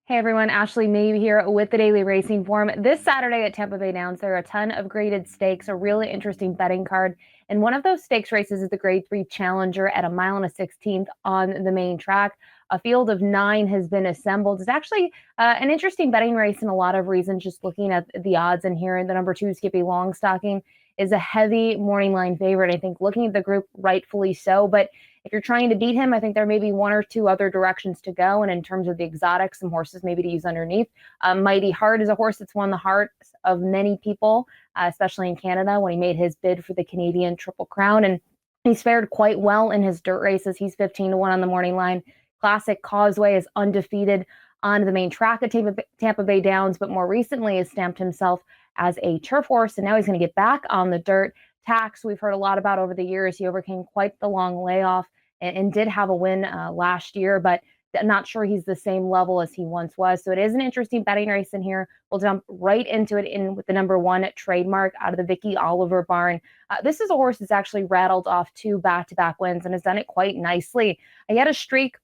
Hey everyone, Ashley Mailloux here with the Daily Racing Form. This Saturday at Tampa Bay Downs, there are a ton of graded stakes, a really interesting betting card. And one of those stakes races is the Grade 3 Challenger at a mile and a 16th on the main track. A field of 9 has been assembled. It's actually an interesting betting race in a lot of reasons, just looking at the odds in here. And the number 2, Skippy Longstocking, is a heavy morning line favorite. I think looking at the group, rightfully so. But if you're trying to beat him, I think there may be one or two other directions to go. And in terms of the exotics, some horses maybe to use underneath. Mighty Heart is a horse that's won the hearts of many people, especially in Canada when he made his bid for the Canadian Triple Crown. And he's fared quite well in his dirt races. He's 15-1 on the morning line. Classic Causeway is undefeated on the main track at Tampa Bay Downs, but more recently has stamped himself as a turf horse, and now he's going to get back on the dirt. Tax, we've heard a lot about over the years. He overcame quite the long layoff and did have a win last year, but I'm not sure he's the same level as he once was. So it is an interesting betting race in here. We'll jump right into it in with the number 1 Trademark out of the Vicky Oliver barn. This is a horse that's actually rattled off 2 back-to-back wins and has done it quite nicely. He had a streak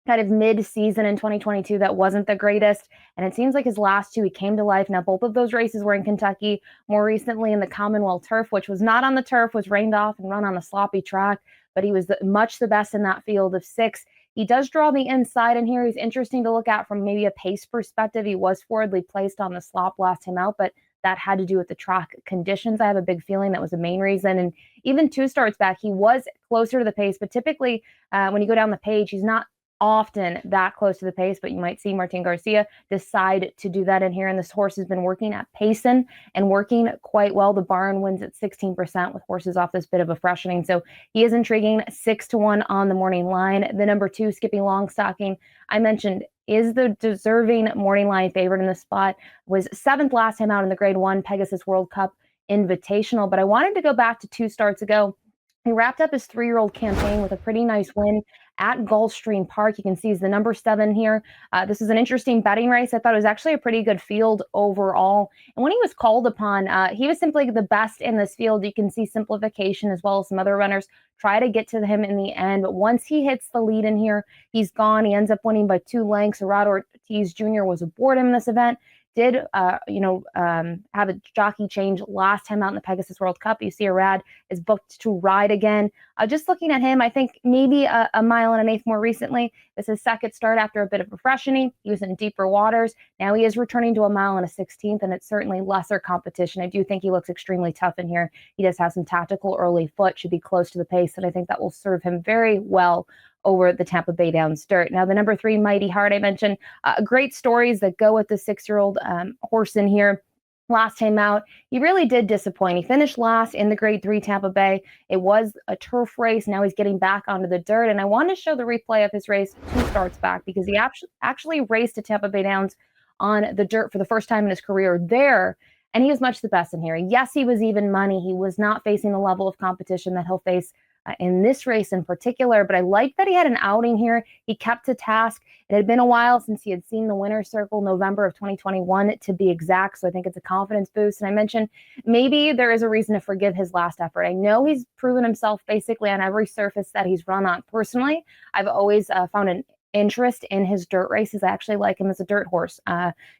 kind of mid-season in 2022 that wasn't the greatest, and it seems like his last 2 he came to life. Now both of those races were in Kentucky, more recently in the Commonwealth Turf, which was not on the turf, was rained off and run on a sloppy track, but he was much the best in that field of 6. He does draw the inside in here. He's interesting to look at from maybe a pace perspective. He was forwardly placed on the slop last time out, but that had to do with the track conditions. I have a big feeling that was the main reason. And even 2 starts back, he was closer to the pace, but typically when you go down the page, he's not often that close to the pace, but you might see Martin Garcia decide to do that in here. And this horse has been working at Payson and working quite well. The barn wins at 16% with horses off this bit of a freshening. So he is intriguing, 6-1 on the morning line. The number 2, Skippy Longstocking, I mentioned, is the deserving morning line favorite in the spot. Was 7th last time out in the Grade 1 Pegasus World Cup Invitational. But I wanted to go back to 2 starts ago. He wrapped up his 3-year-old campaign with a pretty nice win at Gulfstream Park. You can see he's the number 7 here. This is an interesting betting race. I thought it was actually a pretty good field overall. And when he was called upon, he was simply the best in this field. You can see Simplification as well as some other runners try to get to him in the end. But once he hits the lead in here, he's gone. He ends up winning by 2 lengths. Rod Ortiz Jr. was aboard him in this event. Did have a jockey change last time out in the Pegasus World Cup. You see Arad is booked to ride again. Just looking at him, I think maybe a mile and an eighth more recently. This is his 2nd start after a bit of a freshening. He was in deeper waters. Now he is returning to a mile and a 16th, and it's certainly lesser competition. I do think he looks extremely tough in here. He does have some tactical early foot, should be close to the pace, and I think that will serve him very well over the Tampa Bay Downs dirt. Now, the number 3, Mighty Heart, I mentioned, great stories that go with the 6-year-old horse in here. Last time out, he really did disappoint. He finished last in the Grade 3 Tampa Bay. It was a turf race. Now he's getting back onto the dirt. And I want to show the replay of his race 2 starts back because he actually raced at Tampa Bay Downs on the dirt for the first time in his career there. And he was much the best in here. Yes, he was even money. He was not facing the level of competition that he'll face in this race in particular, but I like that he had an outing here. He kept to task. It had been a while since he had seen the winner's circle, November of 2021 to be exact, so I think it's a confidence boost. And I mentioned maybe there is a reason to forgive his last effort. I know he's proven himself basically on every surface that he's run on. Personally, I've always found an interest in his dirt races. I actually like him as a dirt horse.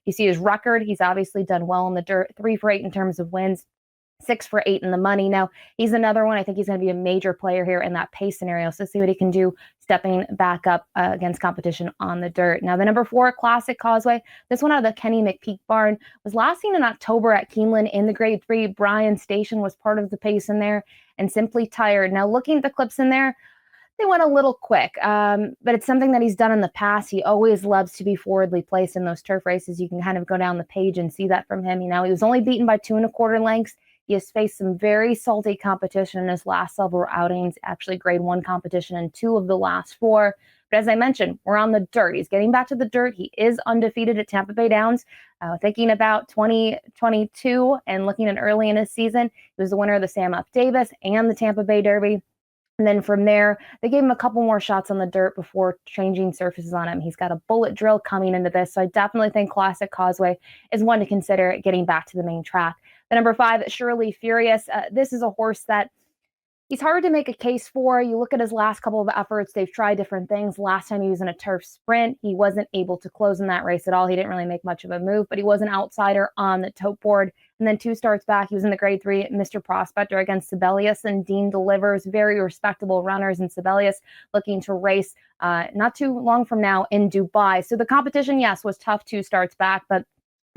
You see his record. He's obviously done well in the dirt, 3 for 8 in terms of wins. 6 for 8 in the money. Now, he's another one. I think he's going to be a major player here in that pace scenario. So see what he can do stepping back up against competition on the dirt. Now, the number 4, Classic Causeway. This one out of the Kenny McPeak barn was last seen in October at Keeneland in the Grade 3. Brian Station was part of the pace in there and Simply Tired. Now, looking at the clips in there, they went a little quick, but it's something that he's done in the past. He always loves to be forwardly placed in those turf races. You can kind of go down the page and see that from him. You know, he was only beaten by 2.25 lengths. He has faced some very salty competition in his last several outings, actually Grade 1 competition in 2 of the last 4. But as I mentioned, we're on the dirt. He's getting back to the dirt. He is undefeated at Tampa Bay Downs. Thinking about 2022 and looking at early in his season, he was the winner of the Sam F. Davis and the Tampa Bay Derby. And then from there, they gave him a couple more shots on the dirt before changing surfaces on him. He's got a bullet drill coming into this. So I definitely think Classic Causeway is one to consider getting back to the main track. The number 5, Surely Furious. This is a horse that He's hard to make a case for. You look at his last couple of efforts, they've tried different things. Last time he was in a turf sprint, he wasn't able to close in that race at all. He didn't really make much of a move, but he was an outsider on the tote board. And then 2 starts back, he was in the grade 3 Mr. Prospector against Sibelius, and Dean delivers. Very respectable runners, and Sibelius looking to race not too long from now in Dubai. So the competition, yes, was tough 2 starts back, but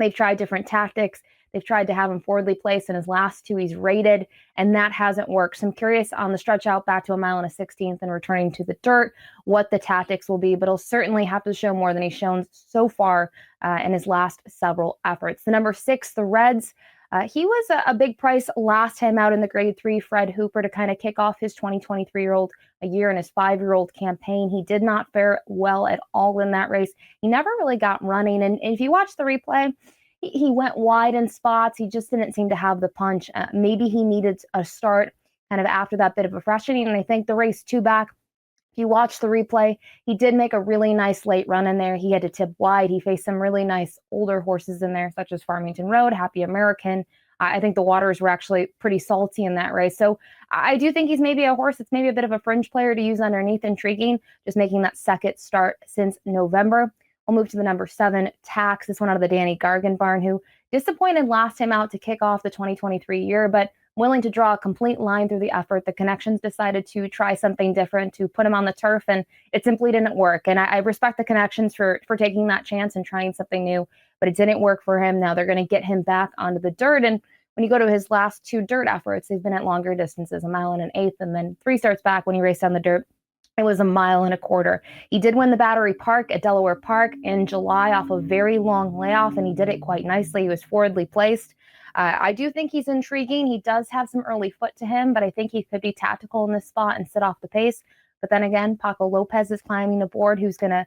they've tried different tactics. They've tried to have him forwardly placed in his last 2. He's rated, and that hasn't worked. So I'm curious on the stretch out back to a mile and a 16th and returning to the dirt, what the tactics will be. But he'll certainly have to show more than he's shown so far in his last several efforts. The number 6, the Reds. He was a big price last time out in the grade 3, Fred Hooper, to kind of kick off his 2023-year-old a year in his 5-year-old campaign. He did not fare well at all in that race. He never really got running. And if you watch the replay, he went wide in spots. He just didn't seem to have the punch. Maybe he needed a start kind of after that bit of a freshening. And I think the race 2 back, if you watch the replay, he did make a really nice late run in there. He had to tip wide. He faced some really nice older horses in there, such as Farmington Road, Happy American. I think the waters were actually pretty salty in that race. So I do think he's maybe a horse that's maybe a bit of a fringe player to use underneath. Intriguing, just making that second start since November. We'll move to the number 7, Tax. This one out of the Danny Gargan barn, who disappointed last time out to kick off the 2023 year, but willing to draw a complete line through the effort. The Connections decided to try something different, to put him on the turf, and it simply didn't work. And I respect the Connections for taking that chance and trying something new, but it didn't work for him. Now they're going to get him back onto the dirt. And when you go to his last 2 dirt efforts, they've been at longer distances, a mile and an 1/8, and then 3 starts back when he raced on the dirt. It was a mile and a quarter. He did win the Battery Park at Delaware Park in July off a very long layoff, and he did it quite nicely. He was forwardly placed. I do think he's intriguing. He does have some early foot to him, but I think he could be tactical in this spot and sit off the pace. But then again, Paco Lopez is climbing aboard, who's going to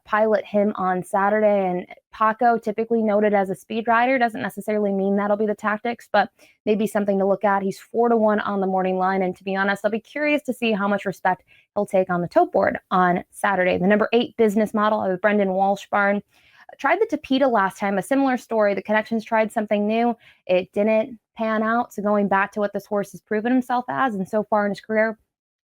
pilot him on Saturday. And Paco, typically noted as a speed rider, doesn't necessarily mean that'll be the tactics, but maybe something to look at. He's 4-1 on the morning line. And to be honest, I'll be curious to see how much respect he'll take on the tote board on Saturday. The number 8 Business Model of the Brendan Walsh barn. Tried the Tapeta last time, a similar story. The Connections tried something new. It didn't pan out. So going back to what this horse has proven himself as, and so far in his career,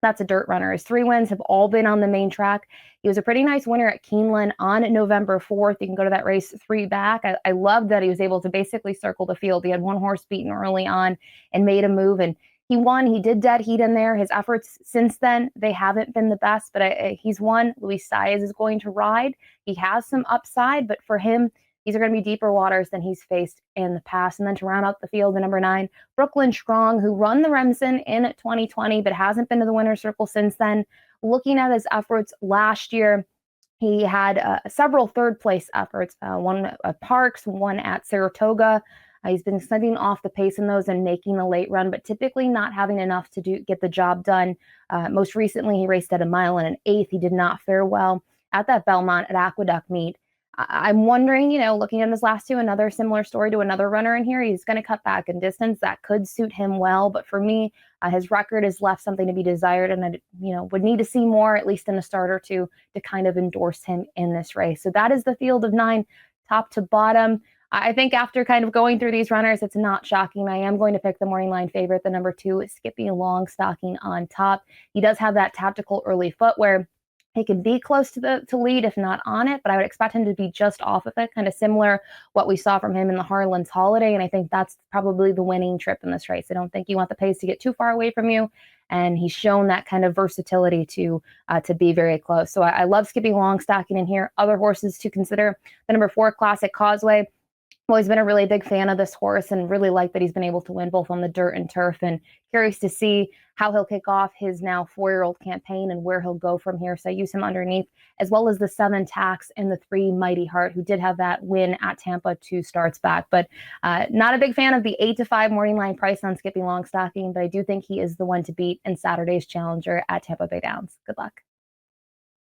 that's a dirt runner. His 3 wins have all been on the main track. He was a pretty nice winner at Keeneland on November 4th. You can go to that race 3 back. I love that he was able to basically circle the field. He had 1 horse beaten early on and made a move, and he won. He did dead heat in there. His efforts since then, they haven't been the best, but he's won. Luis Saez is going to ride. He has some upside, but for him, these are going to be deeper waters than he's faced in the past. And then to round out the field, the number 9, Brooklyn Strong, who run the Remsen in 2020, but hasn't been to the winner's circle since then. Looking at his efforts last year, he had several third-place efforts, one at Parks, one at Saratoga. He's been sending off the pace in those and making a late run, but typically not having enough to get the job done. Most recently, he raced at a mile and an 1/8. He did not fare well at that Belmont at Aqueduct meet. I'm wondering, looking at his last 2, another similar story to another runner in here. He's going to cut back in distance. That could suit him well. But for me, his record has left something to be desired. And I, would need to see more, at least in a start or 2, to kind of endorse him in this race. So that is the field of 9, top to bottom. I think after kind of going through these runners, it's not shocking. I am going to pick the morning line favorite, the number 2, Skippy Longstocking on top. He does have that tactical early foot where he can be close to lead, if not on it, but I would expect him to be just off of it, kind of similar what we saw from him in the Harlan's Holiday. And I think that's probably the winning trip in this race. I don't think you want the pace to get too far away from you. And he's shown that kind of versatility to be very close. So I love Skippy Longstocking in here. Other horses to consider, the number 4, Classic Causeway. Always been a really big fan of this horse and really like that he's been able to win both on the dirt and turf, and curious to see how he'll kick off his now 4-year-old campaign and where he'll go from here. So I use him underneath, as well as the 7 Tax and the 3 Mighty Heart, who did have that win at Tampa 2 starts back. But not a big fan of the 8-5 morning line price on Skippy Longstocking, but I do think he is the one to beat in Saturday's challenger at Tampa Bay Downs. Good luck.